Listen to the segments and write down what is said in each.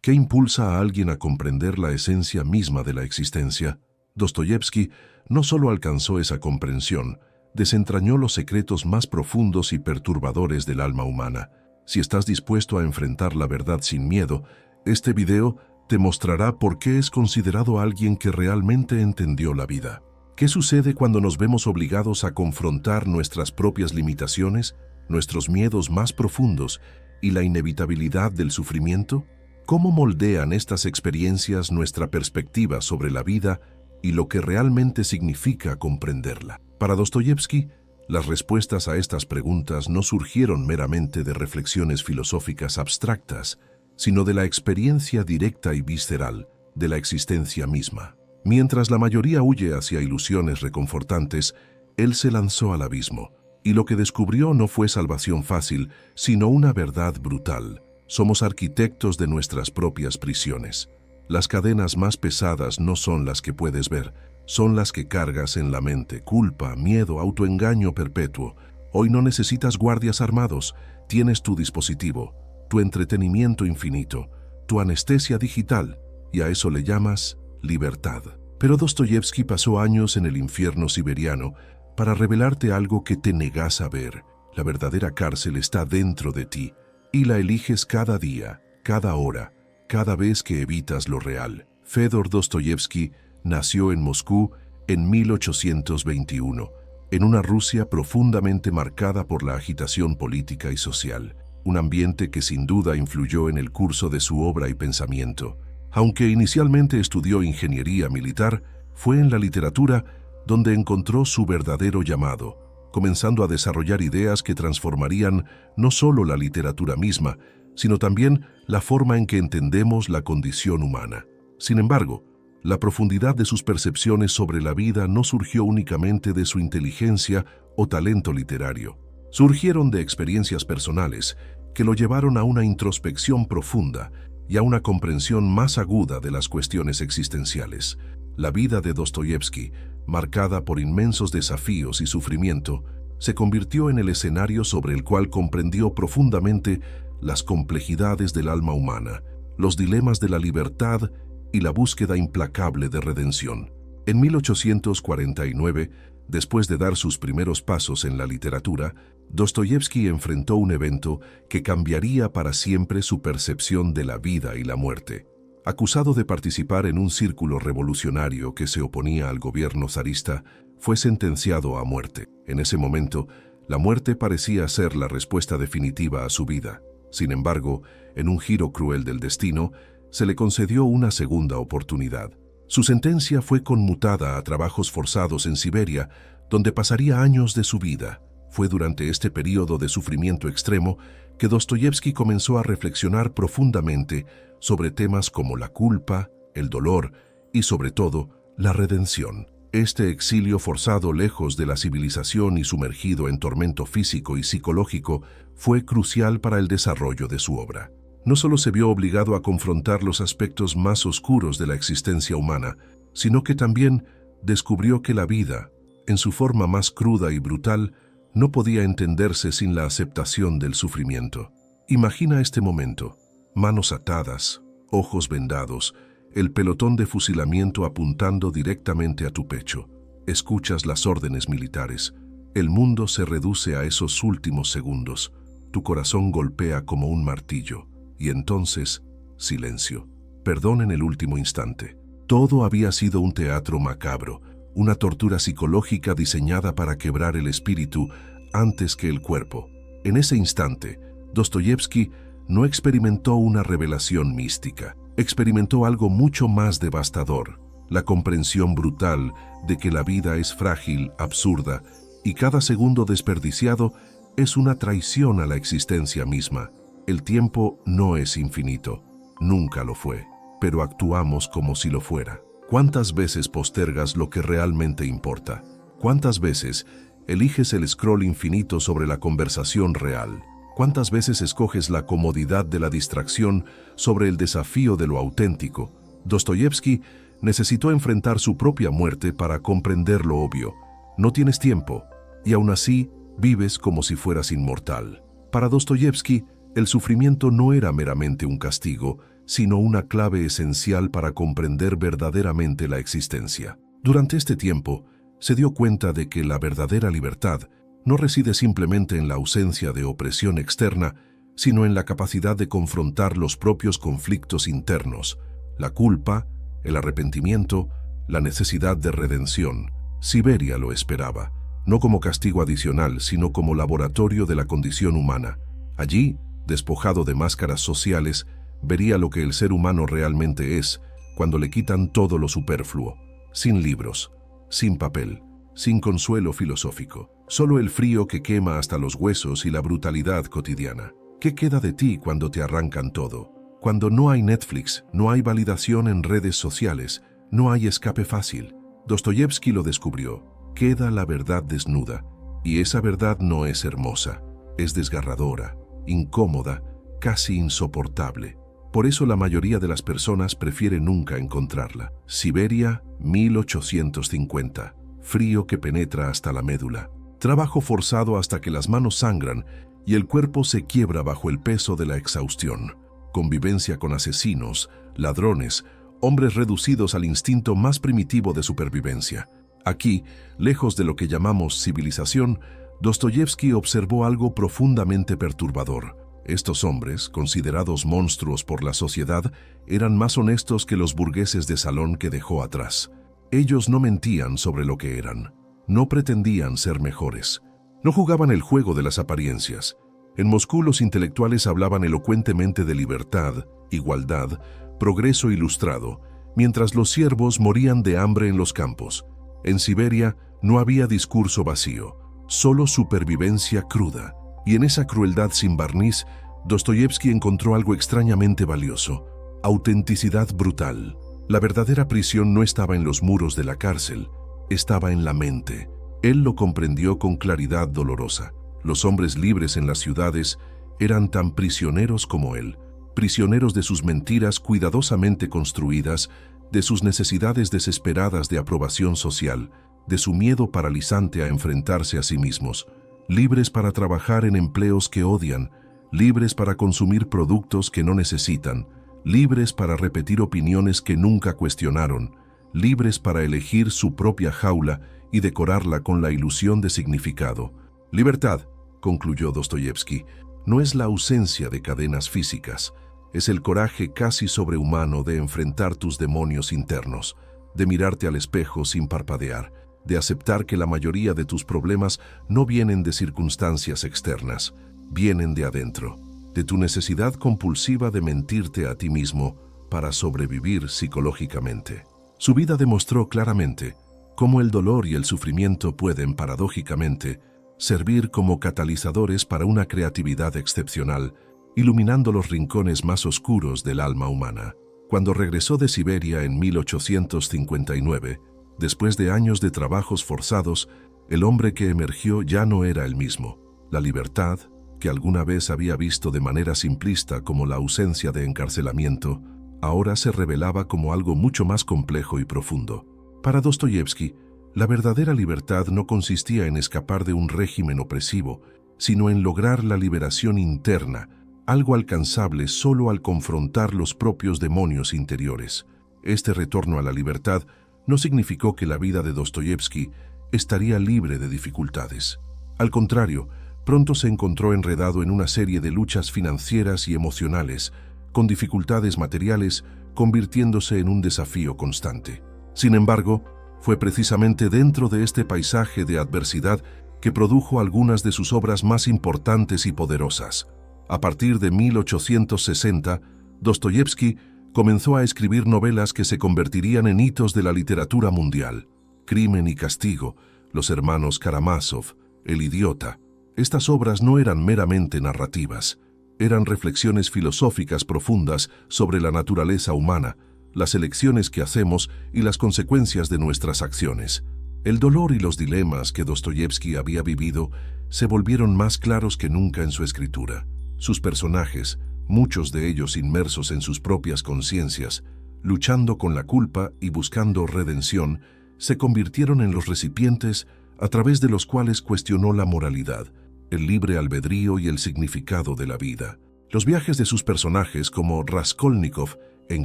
¿Qué impulsa a alguien a comprender la esencia misma de la existencia? Dostoyevski no solo alcanzó esa comprensión, desentrañó los secretos más profundos y perturbadores del alma humana. Si estás dispuesto a enfrentar la verdad sin miedo, este video te mostrará por qué es considerado alguien que realmente entendió la vida. ¿Qué sucede cuando nos vemos obligados a confrontar nuestras propias limitaciones, nuestros miedos más profundos y la inevitabilidad del sufrimiento? ¿Cómo moldean estas experiencias nuestra perspectiva sobre la vida y lo que realmente significa comprenderla? Para Dostoyevski, las respuestas a estas preguntas no surgieron meramente de reflexiones filosóficas abstractas, sino de la experiencia directa y visceral de la existencia misma. Mientras la mayoría huye hacia ilusiones reconfortantes, él se lanzó al abismo, y lo que descubrió no fue salvación fácil, sino una verdad brutal. Somos arquitectos de nuestras propias prisiones. Las cadenas más pesadas no son las que puedes ver, son las que cargas en la mente: culpa, miedo, autoengaño perpetuo. Hoy no necesitas guardias armados, tienes tu dispositivo, tu entretenimiento infinito, tu anestesia digital, y a eso le llamas libertad. Pero Dostoyevski pasó años en el infierno siberiano para revelarte algo que te negas a ver. La verdadera cárcel está dentro de ti, y la eliges cada día, cada hora, cada vez que evitas lo real. Fedor Dostoyevski nació en Moscú en 1821, en una Rusia profundamente marcada por la agitación política y social, un ambiente que sin duda influyó en el curso de su obra y pensamiento. Aunque inicialmente estudió ingeniería militar, fue en la literatura donde encontró su verdadero llamado, comenzando a desarrollar ideas que transformarían no solo la literatura misma, sino también la forma en que entendemos la condición humana. Sin embargo, la profundidad de sus percepciones sobre la vida no surgió únicamente de su inteligencia o talento literario. Surgieron de experiencias personales que lo llevaron a una introspección profunda y a una comprensión más aguda de las cuestiones existenciales. La vida de Dostoyevski, marcada por inmensos desafíos y sufrimiento, se convirtió en el escenario sobre el cual comprendió profundamente las complejidades del alma humana, los dilemas de la libertad y la búsqueda implacable de redención. En 1849, después de dar sus primeros pasos en la literatura, Dostoyevski enfrentó un evento que cambiaría para siempre su percepción de la vida y la muerte. Acusado de participar en un círculo revolucionario que se oponía al gobierno zarista, fue sentenciado a muerte. En ese momento, la muerte parecía ser la respuesta definitiva a su vida. Sin embargo, en un giro cruel del destino, se le concedió una segunda oportunidad. Su sentencia fue conmutada a trabajos forzados en Siberia, donde pasaría años de su vida. Fue durante este periodo de sufrimiento extremo que Dostoyevski comenzó a reflexionar profundamente sobre temas como la culpa, el dolor y, sobre todo, la redención. Este exilio forzado lejos de la civilización y sumergido en tormento físico y psicológico fue crucial para el desarrollo de su obra. No solo se vio obligado a confrontar los aspectos más oscuros de la existencia humana, sino que también descubrió que la vida, en su forma más cruda y brutal, no podía entenderse sin la aceptación del sufrimiento. Imagina este momento: manos atadas, ojos vendados, el pelotón de fusilamiento apuntando directamente a tu pecho. Escuchas las órdenes militares. El mundo se reduce a esos últimos segundos. Tu corazón golpea como un martillo. Y entonces, silencio. Perdón en el último instante. Todo había sido un teatro macabro, una tortura psicológica diseñada para quebrar el espíritu antes que el cuerpo. En ese instante, Dostoyevski no experimentó una revelación mística. Experimentó algo mucho más devastador: la comprensión brutal de que la vida es frágil, absurda, y cada segundo desperdiciado es una traición a la existencia misma. El tiempo no es infinito, nunca lo fue, pero actuamos como si lo fuera. ¿Cuántas veces postergas lo que realmente importa? ¿Cuántas veces eliges el scroll infinito sobre la conversación real? ¿Cuántas veces escoges la comodidad de la distracción sobre el desafío de lo auténtico? Dostoyevski necesitó enfrentar su propia muerte para comprender lo obvio. No tienes tiempo, y aún así vives como si fueras inmortal. Para Dostoyevski, el sufrimiento no era meramente un castigo, sino una clave esencial para comprender verdaderamente la existencia. Durante este tiempo, se dio cuenta de que la verdadera libertad no reside simplemente en la ausencia de opresión externa, sino en la capacidad de confrontar los propios conflictos internos, la culpa, el arrepentimiento, la necesidad de redención. Siberia lo esperaba, no como castigo adicional, sino como laboratorio de la condición humana. Allí, despojado de máscaras sociales, vería lo que el ser humano realmente es cuando le quitan todo lo superfluo, sin libros, sin papel, sin consuelo filosófico, solo el frío que quema hasta los huesos y la brutalidad cotidiana. ¿Qué queda de ti cuando te arrancan todo? Cuando no hay Netflix, no hay validación en redes sociales, no hay escape fácil. Dostoyevski lo descubrió. Queda la verdad desnuda, y esa verdad no es hermosa, es desgarradora, incómoda, casi insoportable. Por eso la mayoría de las personas prefiere nunca encontrarla. Siberia, 1850. Frío que penetra hasta la médula. Trabajo forzado hasta que las manos sangran y el cuerpo se quiebra bajo el peso de la exhaustión. Convivencia con asesinos, ladrones, hombres reducidos al instinto más primitivo de supervivencia. Aquí, lejos de lo que llamamos civilización, Dostoyevski observó algo profundamente perturbador. Estos hombres, considerados monstruos por la sociedad, eran más honestos que los burgueses de salón que dejó atrás. Ellos no mentían sobre lo que eran, no pretendían ser mejores, no jugaban el juego de las apariencias. En Moscú los intelectuales hablaban elocuentemente de libertad, igualdad, progreso ilustrado, mientras los siervos morían de hambre en los campos. En Siberia no había discurso vacío, solo supervivencia cruda. Y en esa crueldad sin barniz, Dostoyevski encontró algo extrañamente valioso: autenticidad brutal. La verdadera prisión no estaba en los muros de la cárcel, estaba en la mente. Él lo comprendió con claridad dolorosa. Los hombres libres en las ciudades eran tan prisioneros como él, prisioneros de sus mentiras cuidadosamente construidas, de sus necesidades desesperadas de aprobación social, de su miedo paralizante a enfrentarse a sí mismos. Libres para trabajar en empleos que odian, libres para consumir productos que no necesitan, libres para repetir opiniones que nunca cuestionaron, libres para elegir su propia jaula y decorarla con la ilusión de significado. Libertad, concluyó Dostoyevski, no es la ausencia de cadenas físicas, es el coraje casi sobrehumano de enfrentar tus demonios internos, de mirarte al espejo sin parpadear, de aceptar que la mayoría de tus problemas no vienen de circunstancias externas, vienen de adentro, de tu necesidad compulsiva de mentirte a ti mismo para sobrevivir psicológicamente. Su vida demostró claramente cómo el dolor y el sufrimiento pueden, paradójicamente, servir como catalizadores para una creatividad excepcional, iluminando los rincones más oscuros del alma humana. Cuando regresó de Siberia en 1859, después de años de trabajos forzados, el hombre que emergió ya no era el mismo. La libertad, que alguna vez había visto de manera simplista como la ausencia de encarcelamiento, ahora se revelaba como algo mucho más complejo y profundo. Para Dostoyevski, la verdadera libertad no consistía en escapar de un régimen opresivo, sino en lograr la liberación interna, algo alcanzable solo al confrontar los propios demonios interiores. Este retorno a la libertad no significó que la vida de Dostoyevski estaría libre de dificultades. Al contrario, pronto se encontró enredado en una serie de luchas financieras y emocionales, con dificultades materiales convirtiéndose en un desafío constante. Sin embargo, fue precisamente dentro de este paisaje de adversidad que produjo algunas de sus obras más importantes y poderosas. A partir de 1860, Dostoyevski comenzó a escribir novelas que se convertirían en hitos de la literatura mundial. Crimen y castigo, Los hermanos Karamazov, El idiota. Estas obras no eran meramente narrativas, eran reflexiones filosóficas profundas sobre la naturaleza humana, las elecciones que hacemos y las consecuencias de nuestras acciones. El dolor y los dilemas que Dostoyevski había vivido se volvieron más claros que nunca en su escritura. Sus personajes, muchos de ellos inmersos en sus propias conciencias, luchando con la culpa y buscando redención, se convirtieron en los recipientes a través de los cuales cuestionó la moralidad, el libre albedrío y el significado de la vida. Los viajes de sus personajes, como Raskolnikov en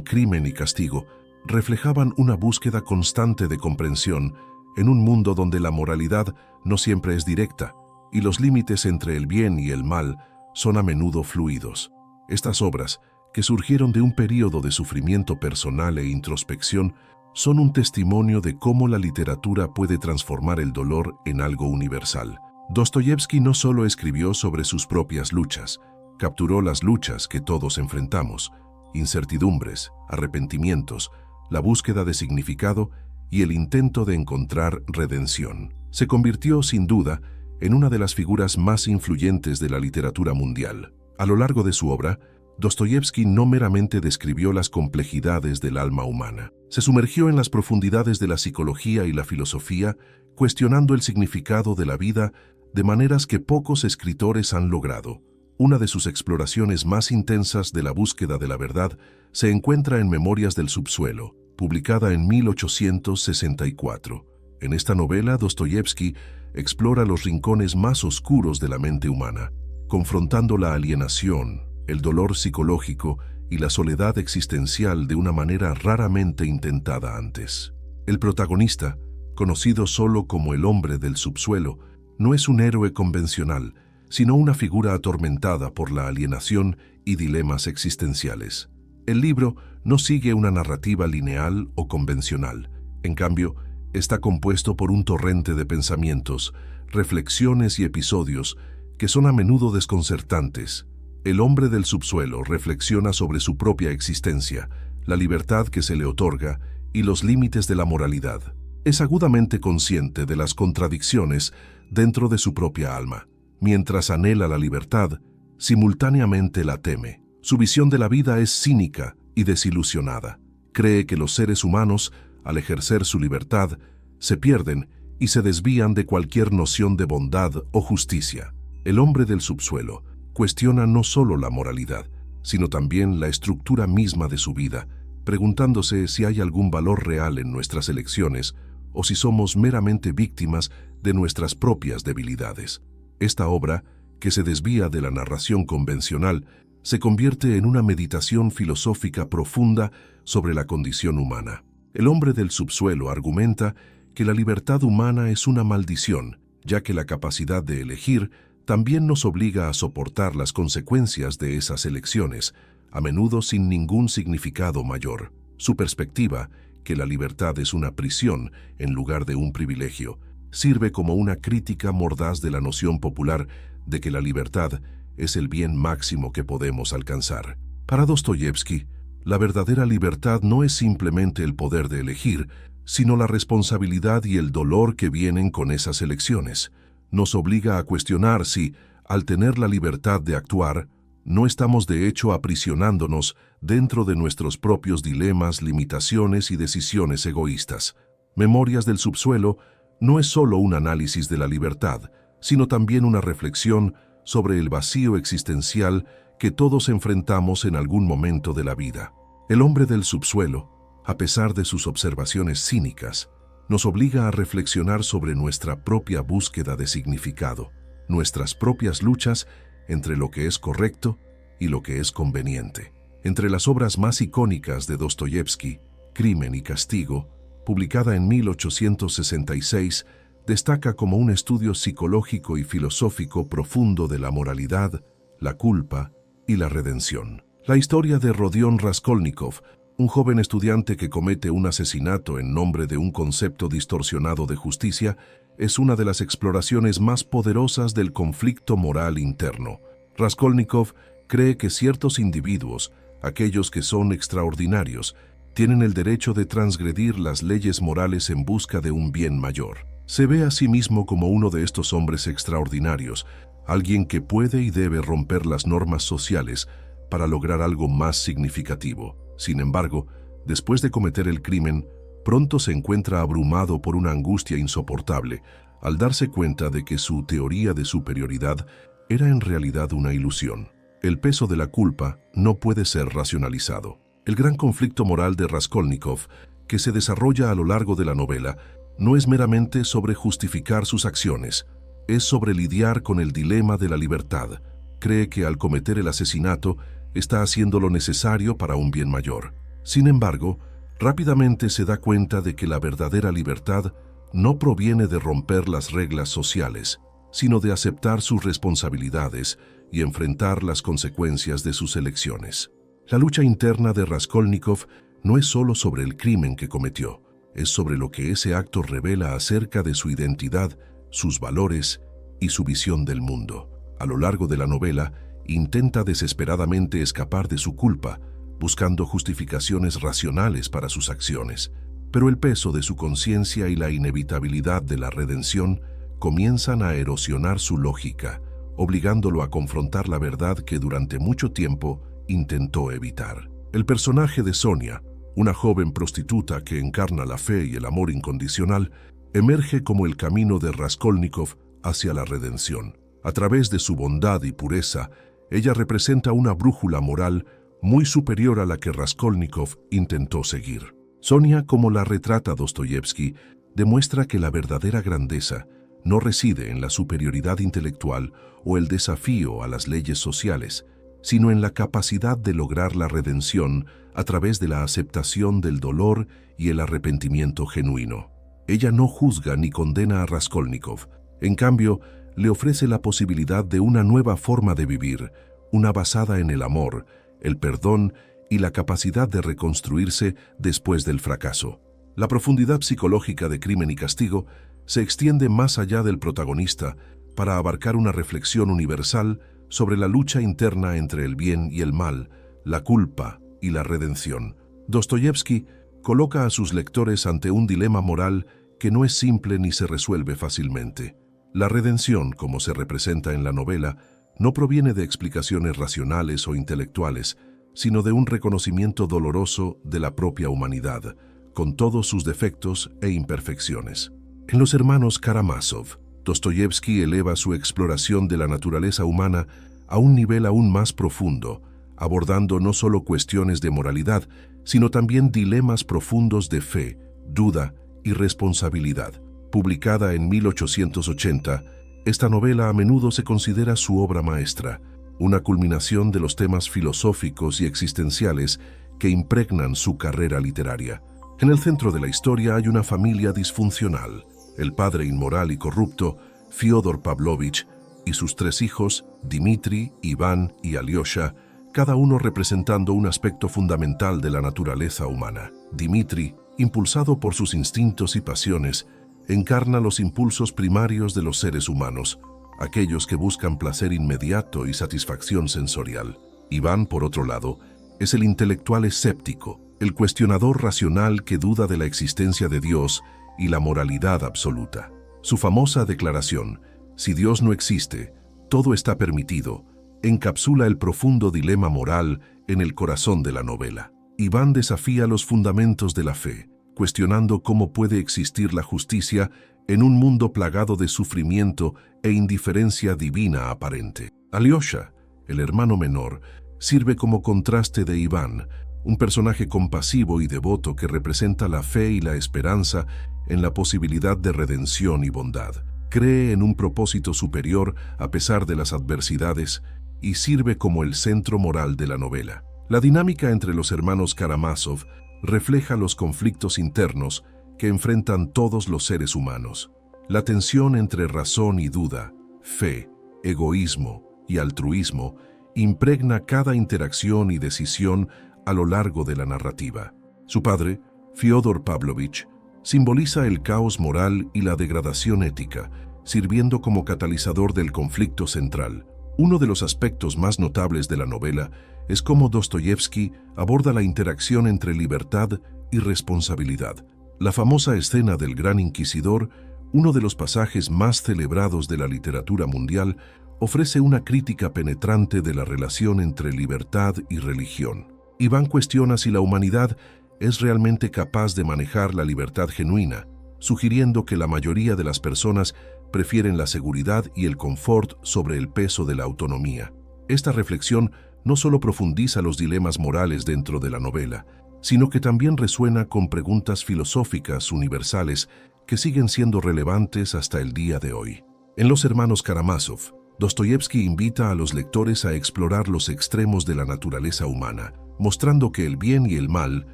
Crimen y Castigo, reflejaban una búsqueda constante de comprensión en un mundo donde la moralidad no siempre es directa y los límites entre el bien y el mal son a menudo fluidos. Estas obras, que surgieron de un período de sufrimiento personal e introspección, son un testimonio de cómo la literatura puede transformar el dolor en algo universal. Dostoyevski no solo escribió sobre sus propias luchas, capturó las luchas que todos enfrentamos: incertidumbres, arrepentimientos, la búsqueda de significado y el intento de encontrar redención. Se convirtió, sin duda, en una de las figuras más influyentes de la literatura mundial. A lo largo de su obra, Dostoyevski no meramente describió las complejidades del alma humana. Se sumergió en las profundidades de la psicología y la filosofía, cuestionando el significado de la vida de maneras que pocos escritores han logrado. Una de sus exploraciones más intensas de la búsqueda de la verdad se encuentra en Memorias del subsuelo, publicada en 1864. En esta novela, Dostoyevski explora los rincones más oscuros de la mente humana, confrontando la alienación, el dolor psicológico y la soledad existencial de una manera raramente intentada antes. El protagonista, conocido solo como el hombre del subsuelo, no es un héroe convencional, sino una figura atormentada por la alienación y dilemas existenciales. El libro no sigue una narrativa lineal o convencional. En cambio, está compuesto por un torrente de pensamientos, reflexiones y episodios que son a menudo desconcertantes. El hombre del subsuelo reflexiona sobre su propia existencia, la libertad que se le otorga y los límites de la moralidad. Es agudamente consciente de las contradicciones dentro de su propia alma. Mientras anhela la libertad, simultáneamente la teme. Su visión de la vida es cínica y desilusionada. Cree que los seres humanos, al ejercer su libertad, se pierden y se desvían de cualquier noción de bondad o justicia. El hombre del subsuelo cuestiona no solo la moralidad, sino también la estructura misma de su vida, preguntándose si hay algún valor real en nuestras elecciones o si somos meramente víctimas de nuestras propias debilidades. Esta obra, que se desvía de la narración convencional, se convierte en una meditación filosófica profunda sobre la condición humana. El hombre del subsuelo argumenta que la libertad humana es una maldición, ya que la capacidad de elegir también nos obliga a soportar las consecuencias de esas elecciones, a menudo sin ningún significado mayor. Su perspectiva, que la libertad es una prisión en lugar de un privilegio, sirve como una crítica mordaz de la noción popular de que la libertad es el bien máximo que podemos alcanzar. Para Dostoyevski, la verdadera libertad no es simplemente el poder de elegir, sino la responsabilidad y el dolor que vienen con esas elecciones. Nos obliga a cuestionar si, al tener la libertad de actuar, no estamos de hecho aprisionándonos dentro de nuestros propios dilemas, limitaciones y decisiones egoístas. Memorias del subsuelo no es solo un análisis de la libertad, sino también una reflexión sobre el vacío existencial que todos enfrentamos en algún momento de la vida. El hombre del subsuelo, a pesar de sus observaciones cínicas, nos obliga a reflexionar sobre nuestra propia búsqueda de significado, nuestras propias luchas entre lo que es correcto y lo que es conveniente. Entre las obras más icónicas de Dostoyevski, Crimen y Castigo, publicada en 1866, destaca como un estudio psicológico y filosófico profundo de la moralidad, la culpa y la redención. La historia de Rodion Raskolnikov, un joven estudiante que comete un asesinato en nombre de un concepto distorsionado de justicia, es una de las exploraciones más poderosas del conflicto moral interno. Raskolnikov cree que ciertos individuos, aquellos que son extraordinarios, tienen el derecho de transgredir las leyes morales en busca de un bien mayor. Se ve a sí mismo como uno de estos hombres extraordinarios, alguien que puede y debe romper las normas sociales para lograr algo más significativo. Sin embargo, después de cometer el crimen, pronto se encuentra abrumado por una angustia insoportable al darse cuenta de que su teoría de superioridad era en realidad una ilusión. El peso de la culpa no puede ser racionalizado. El gran conflicto moral de Raskolnikov, que se desarrolla a lo largo de la novela, no es meramente sobre justificar sus acciones, es sobre lidiar con el dilema de la libertad, Cree que al cometer el asesinato está haciendo lo necesario para un bien mayor. Sin embargo, rápidamente se da cuenta de que la verdadera libertad no proviene de romper las reglas sociales, sino de aceptar sus responsabilidades y enfrentar las consecuencias de sus elecciones. La lucha interna de Raskolnikov no es solo sobre el crimen que cometió, es sobre lo que ese acto revela acerca de su identidad, sus valores y su visión del mundo. A lo largo de la novela, intenta desesperadamente escapar de su culpa, buscando justificaciones racionales para sus acciones, pero el peso de su conciencia y la inevitabilidad de la redención comienzan a erosionar su lógica, obligándolo a confrontar la verdad que durante mucho tiempo intentó evitar. El personaje de Sonia, una joven prostituta que encarna la fe y el amor incondicional, emerge como el camino de Raskolnikov hacia la redención. A través de su bondad y pureza, ella representa una brújula moral muy superior a la que Raskolnikov intentó seguir. Sonia, como la retrata Dostoyevski, demuestra que la verdadera grandeza no reside en la superioridad intelectual o el desafío a las leyes sociales, sino en la capacidad de lograr la redención a través de la aceptación del dolor y el arrepentimiento genuino. Ella no juzga ni condena a Raskolnikov, en cambio, le ofrece la posibilidad de una nueva forma de vivir, una basada en el amor, el perdón y la capacidad de reconstruirse después del fracaso. La profundidad psicológica de Crimen y Castigo se extiende más allá del protagonista para abarcar una reflexión universal sobre la lucha interna entre el bien y el mal, la culpa y la redención. Dostoyevski coloca a sus lectores ante un dilema moral que no es simple ni se resuelve fácilmente. La redención, como se representa en la novela, no proviene de explicaciones racionales o intelectuales, sino de un reconocimiento doloroso de la propia humanidad, con todos sus defectos e imperfecciones. En Los hermanos Karamazov, Dostoyevski eleva su exploración de la naturaleza humana a un nivel aún más profundo, abordando no solo cuestiones de moralidad, sino también dilemas profundos de fe, duda y responsabilidad. Publicada en 1880, esta novela a menudo se considera su obra maestra, una culminación de los temas filosóficos y existenciales que impregnan su carrera literaria. En el centro de la historia hay una familia disfuncional, el padre inmoral y corrupto, Fyodor Pavlovich, y sus tres hijos, Dmitri, Iván y Alyosha, cada uno representando un aspecto fundamental de la naturaleza humana. Dmitri, impulsado por sus instintos y pasiones, encarna los impulsos primarios de los seres humanos, aquellos que buscan placer inmediato y satisfacción sensorial. Iván, por otro lado, es el intelectual escéptico, el cuestionador racional que duda de la existencia de Dios y la moralidad absoluta. Su famosa declaración, "Si Dios no existe, todo está permitido", encapsula el profundo dilema moral en el corazón de la novela. Iván desafía los fundamentos de la fe, cuestionando cómo puede existir la justicia en un mundo plagado de sufrimiento e indiferencia divina aparente. Alyosha, el hermano menor, sirve como contraste de Iván, un personaje compasivo y devoto que representa la fe y la esperanza en la posibilidad de redención y bondad. Cree en un propósito superior a pesar de las adversidades y sirve como el centro moral de la novela. La dinámica entre los hermanos Karamazov refleja los conflictos internos que enfrentan todos los seres humanos. La tensión entre razón y duda, fe, egoísmo y altruismo impregna cada interacción y decisión a lo largo de la narrativa. Su padre, Fyodor Pavlovich, simboliza el caos moral y la degradación ética, sirviendo como catalizador del conflicto central. Uno de los aspectos más notables de la novela es cómo Dostoyevski aborda la interacción entre libertad y responsabilidad. La famosa escena del Gran Inquisidor, uno de los pasajes más celebrados de la literatura mundial, ofrece una crítica penetrante de la relación entre libertad y religión. Iván cuestiona si la humanidad es realmente capaz de manejar la libertad genuina, sugiriendo que la mayoría de las personas prefieren la seguridad y el confort sobre el peso de la autonomía. Esta reflexión no solo profundiza los dilemas morales dentro de la novela, sino que también resuena con preguntas filosóficas universales que siguen siendo relevantes hasta el día de hoy. En Los hermanos Karamazov, Dostoyevski invita a los lectores a explorar los extremos de la naturaleza humana, mostrando que el bien y el mal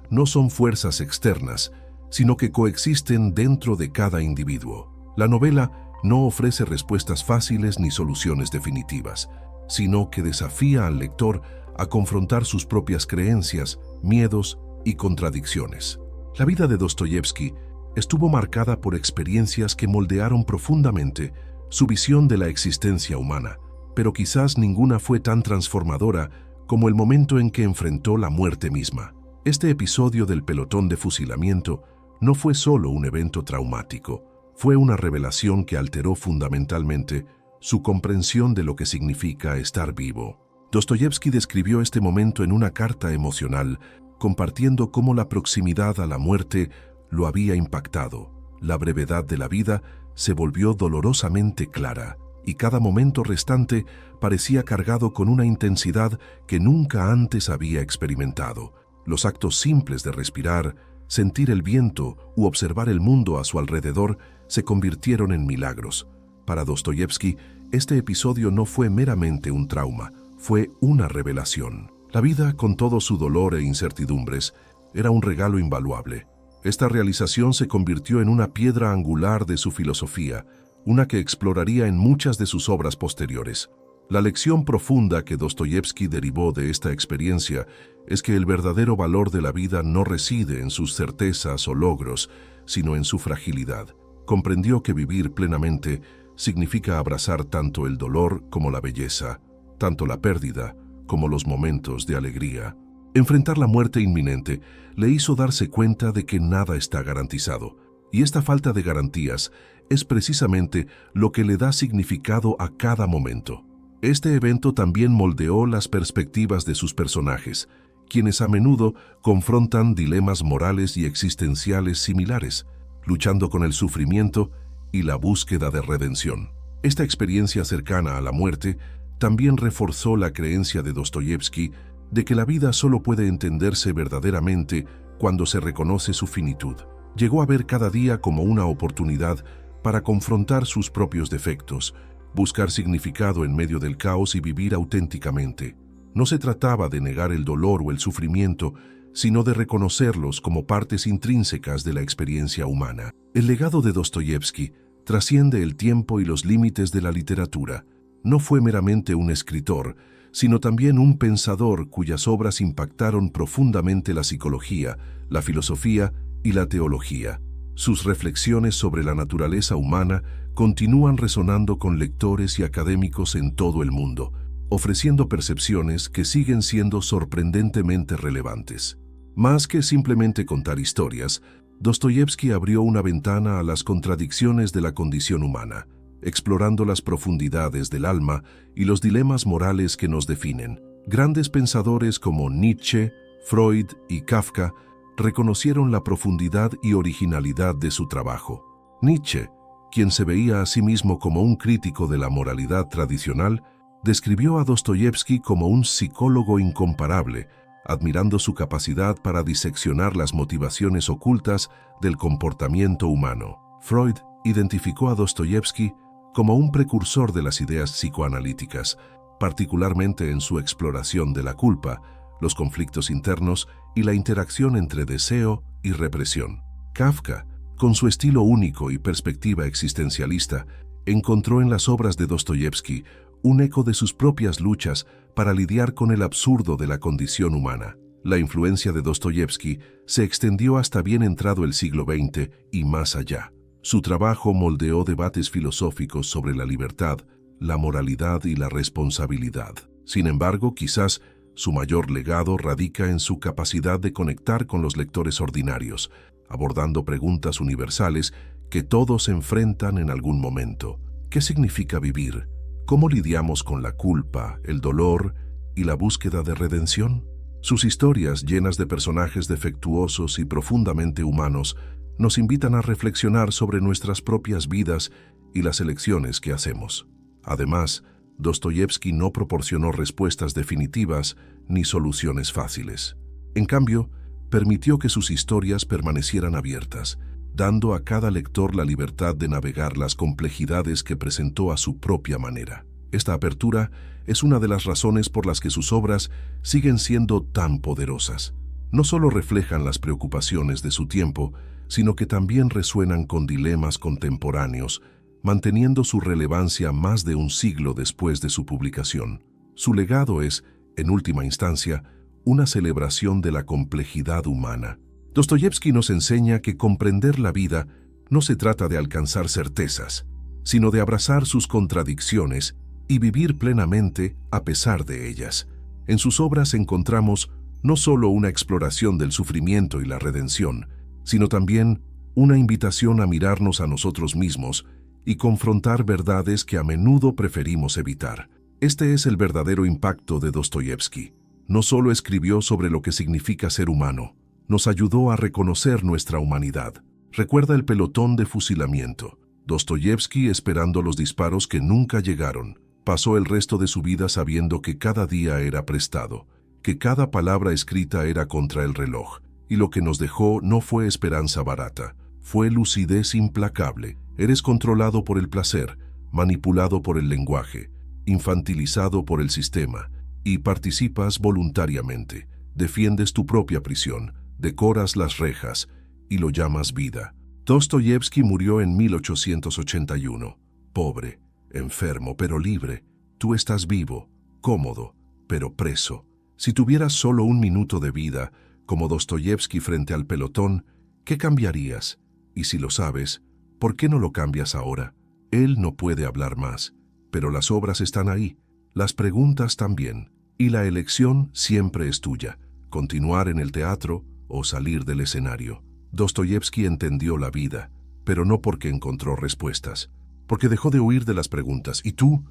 no son fuerzas externas, sino que coexisten dentro de cada individuo. La novela no ofrece respuestas fáciles ni soluciones definitivas, sino que desafía al lector a confrontar sus propias creencias, miedos y contradicciones. La vida de Dostoyevski estuvo marcada por experiencias que moldearon profundamente su visión de la existencia humana, pero quizás ninguna fue tan transformadora como el momento en que enfrentó la muerte misma. Este episodio del pelotón de fusilamiento no fue solo un evento traumático, fue una revelación que alteró fundamentalmente su comprensión de lo que significa estar vivo. Dostoyevski describió este momento en una carta emocional, compartiendo cómo la proximidad a la muerte lo había impactado. La brevedad de la vida se volvió dolorosamente clara, y cada momento restante parecía cargado con una intensidad que nunca antes había experimentado. Los actos simples de respirar, sentir el viento u observar el mundo a su alrededor se convirtieron en milagros. Para Dostoyevski, este episodio no fue meramente un trauma, fue una revelación. La vida, con todo su dolor e incertidumbres, era un regalo invaluable. Esta realización se convirtió en una piedra angular de su filosofía, una que exploraría en muchas de sus obras posteriores. La lección profunda que Dostoyevski derivó de esta experiencia es que el verdadero valor de la vida no reside en sus certezas o logros, sino en su fragilidad. Comprendió que vivir plenamente significa abrazar tanto el dolor como la belleza, tanto la pérdida como los momentos de alegría. Enfrentar la muerte inminente le hizo darse cuenta de que nada está garantizado, y esta falta de garantías es precisamente lo que le da significado a cada momento. Este evento también moldeó las perspectivas de sus personajes, quienes a menudo confrontan dilemas morales y existenciales similares, luchando con el sufrimiento y la búsqueda de redención. Esta experiencia cercana a la muerte también reforzó la creencia de Dostoyevski de que la vida solo puede entenderse verdaderamente cuando se reconoce su finitud. Llegó a ver cada día como una oportunidad para confrontar sus propios defectos, buscar significado en medio del caos y vivir auténticamente. No se trataba de negar el dolor o el sufrimiento, sino de reconocerlos como partes intrínsecas de la experiencia humana. El legado de Dostoyevski trasciende el tiempo y los límites de la literatura. No fue meramente un escritor, sino también un pensador cuyas obras impactaron profundamente la psicología, la filosofía y la teología. Sus reflexiones sobre la naturaleza humana continúan resonando con lectores y académicos en todo el mundo, ofreciendo percepciones que siguen siendo sorprendentemente relevantes. Más que simplemente contar historias, Dostoyevski abrió una ventana a las contradicciones de la condición humana, explorando las profundidades del alma y los dilemas morales que nos definen. Grandes pensadores como Nietzsche, Freud y Kafka reconocieron la profundidad y originalidad de su trabajo. Nietzsche, quien se veía a sí mismo como un crítico de la moralidad tradicional, describió a Dostoyevski como un psicólogo incomparable, admirando su capacidad para diseccionar las motivaciones ocultas del comportamiento humano. Freud identificó a Dostoyevski como un precursor de las ideas psicoanalíticas, particularmente en su exploración de la culpa, los conflictos internos y la interacción entre deseo y represión. Kafka, con su estilo único y perspectiva existencialista, encontró en las obras de Dostoyevski un eco de sus propias luchas para lidiar con el absurdo de la condición humana. La influencia de Dostoyevski se extendió hasta bien entrado el siglo XX y más allá. Su trabajo moldeó debates filosóficos sobre la libertad, la moralidad y la responsabilidad. Sin embargo, quizás su mayor legado radica en su capacidad de conectar con los lectores ordinarios, abordando preguntas universales que todos enfrentan en algún momento. ¿Qué significa vivir? ¿Cómo lidiamos con la culpa, el dolor y la búsqueda de redención? Sus historias, llenas de personajes defectuosos y profundamente humanos, nos invitan a reflexionar sobre nuestras propias vidas y las elecciones que hacemos. Además, Dostoyevski no proporcionó respuestas definitivas ni soluciones fáciles. En cambio, permitió que sus historias permanecieran abiertas, dando a cada lector la libertad de navegar las complejidades que presentó a su propia manera. Esta apertura es una de las razones por las que sus obras siguen siendo tan poderosas. No solo reflejan las preocupaciones de su tiempo, sino que también resuenan con dilemas contemporáneos, manteniendo su relevancia más de un siglo después de su publicación. Su legado es, en última instancia, una celebración de la complejidad humana. Dostoyevski nos enseña que comprender la vida no se trata de alcanzar certezas, sino de abrazar sus contradicciones y vivir plenamente a pesar de ellas. En sus obras encontramos no solo una exploración del sufrimiento y la redención, sino también una invitación a mirarnos a nosotros mismos y confrontar verdades que a menudo preferimos evitar. Este es el verdadero impacto de Dostoyevski. No solo escribió sobre lo que significa ser humano, nos ayudó a reconocer nuestra humanidad. Recuerda el pelotón de fusilamiento. Dostoyevski, esperando los disparos que nunca llegaron, pasó el resto de su vida sabiendo que cada día era prestado, que cada palabra escrita era contra el reloj, y lo que nos dejó no fue esperanza barata, fue lucidez implacable. Eres controlado por el placer, manipulado por el lenguaje, infantilizado por el sistema, y participas voluntariamente. Defiendes tu propia prisión, decoras las rejas, y lo llamas vida. Dostoyevski murió en 1881, pobre, enfermo, pero libre. Tú estás vivo, cómodo, pero preso. Si tuvieras solo un minuto de vida, como Dostoyevski frente al pelotón, ¿qué cambiarías? Y si lo sabes, ¿por qué no lo cambias ahora? Él no puede hablar más, pero las obras están ahí, las preguntas también, y la elección siempre es tuya, continuar en el teatro o salir del escenario. Dostoyevski entendió la vida, pero no porque encontró respuestas, porque dejó de huir de las preguntas. ¿Y tú?